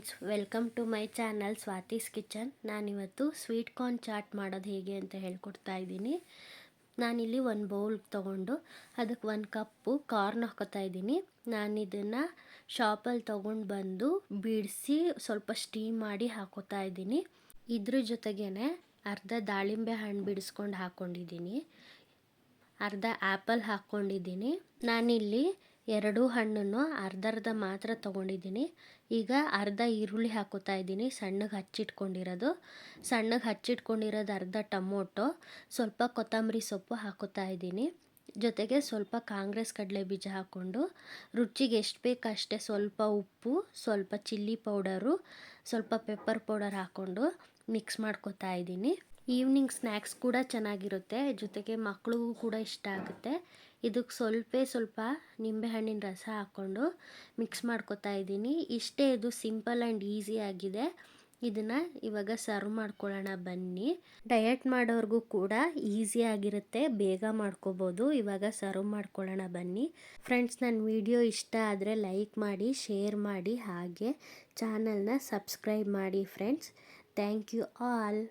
Friends, welcome to my channel Swathi's kitchen. ನಾನಿವತ್ತು sweet corn chaat ಮಾಡೋದು ಹೇಗೆ ಅಂತ ಹೇಳ್ಕೊಡ್ತಾ ಇದ್ದೀನಿ. ನಾನಿಲ್ಲಿ ಒಂದು ಬೌಲ್ ತೊಗೊಂಡು ಅದಕ್ಕೆ 1 ಕಪ್ಪು ಕಾರ್ನ್ ಹಾಕೋತಾ ಇದ್ದೀನಿ. ನಾನು ಇದನ್ನು ಶಾಪಲ್ಲಿ ತೊಗೊಂಡು ಬಂದು ಬಿಡಿಸಿ ಸ್ವಲ್ಪ ಸ್ಟೀಮ್ ಮಾಡಿ ಹಾಕೋತಾ ಇದ್ದೀನಿ. ಇದ್ರ ಜೊತೆಗೇ ಅರ್ಧ ದಾಳಿಂಬೆ ಹಣ್ಣು ಬಿಡಿಸ್ಕೊಂಡು ಹಾಕ್ಕೊಂಡಿದ್ದೀನಿ, ಅರ್ಧ ಆ್ಯಪಲ್ ಹಾಕ್ಕೊಂಡಿದ್ದೀನಿ. ನಾನಿಲ್ಲಿ 2 ಹಣ್ಣನ್ನು ಅರ್ಧ ಮಾತ್ರ ತೊಗೊಂಡಿದ್ದೀನಿ. ಈಗ ಅರ್ಧ ಈರುಳ್ಳಿ ಹಾಕೋತಾ ಇದ್ದೀನಿ, ಸಣ್ಣಗೆ ಹಚ್ಚಿಟ್ಕೊಂಡಿರೋದು ಅರ್ಧ ಟೊಮೊಟೊ, ಸ್ವಲ್ಪ ಕೊತ್ತಂಬರಿ ಸೊಪ್ಪು ಹಾಕೋತಾ ಇದ್ದೀನಿ. ಜೊತೆಗೆ ಸ್ವಲ್ಪ ಕಾಂಗ್ರೆಸ್ ಕಡಲೆ ಬೀಜ ಹಾಕ್ಕೊಂಡು ರುಚಿಗೆ ಎಷ್ಟು ಬೇಕು ಅಷ್ಟೇ ಸ್ವಲ್ಪ ಉಪ್ಪು, ಸ್ವಲ್ಪ ಚಿಲ್ಲಿ ಪೌಡರು, ಸ್ವಲ್ಪ ಪೆಪ್ಪರ್ ಪೌಡರ್ ಹಾಕ್ಕೊಂಡು ಮಿಕ್ಸ್ ಮಾಡ್ಕೋತಾ ಇದ್ದೀನಿ. ಈವ್ನಿಂಗ್ ಸ್ನ್ಯಾಕ್ಸ್ ಕೂಡ ಚೆನ್ನಾಗಿರುತ್ತೆ, ಜೊತೆಗೆ ಮಕ್ಳಿಗೂ ಕೂಡ ಇಷ್ಟ ಆಗುತ್ತೆ. ಇದಕ್ಕೆ ಸ್ವಲ್ಪ ನಿಂಬೆಹಣ್ಣಿನ ರಸ ಹಾಕ್ಕೊಂಡು ಮಿಕ್ಸ್ ಮಾಡ್ಕೋತಾ ಇದ್ದೀನಿ. ಇಷ್ಟೇ, ಇದು ಸಿಂಪಲ್ ಆ್ಯಂಡ್ ಈಸಿ ಆಗಿದೆ. ಇದನ್ನು ಇವಾಗ ಸರ್ವ್ ಮಾಡ್ಕೊಳ್ಳೋಣ ಬನ್ನಿ. ಡಯಟ್ ಮಾಡೋರ್ಗೂ ಕೂಡ ಈಸಿ ಆಗಿರುತ್ತೆ, ಬೇಗ ಮಾಡ್ಕೋಬೋದು. ಇವಾಗ ಸರ್ವ್ ಮಾಡ್ಕೊಳ್ಳೋಣ ಬನ್ನಿ. ಫ್ರೆಂಡ್ಸ್, ನನ್ನ ವಿಡಿಯೋ ಇಷ್ಟ ಆದರೆ ಲೈಕ್ ಮಾಡಿ, ಶೇರ್ ಮಾಡಿ, ಹಾಗೆ ಚಾನಲ್ನ ಸಬ್ಸ್ಕ್ರೈಬ್ ಮಾಡಿ ಫ್ರೆಂಡ್ಸ್. Thank you all.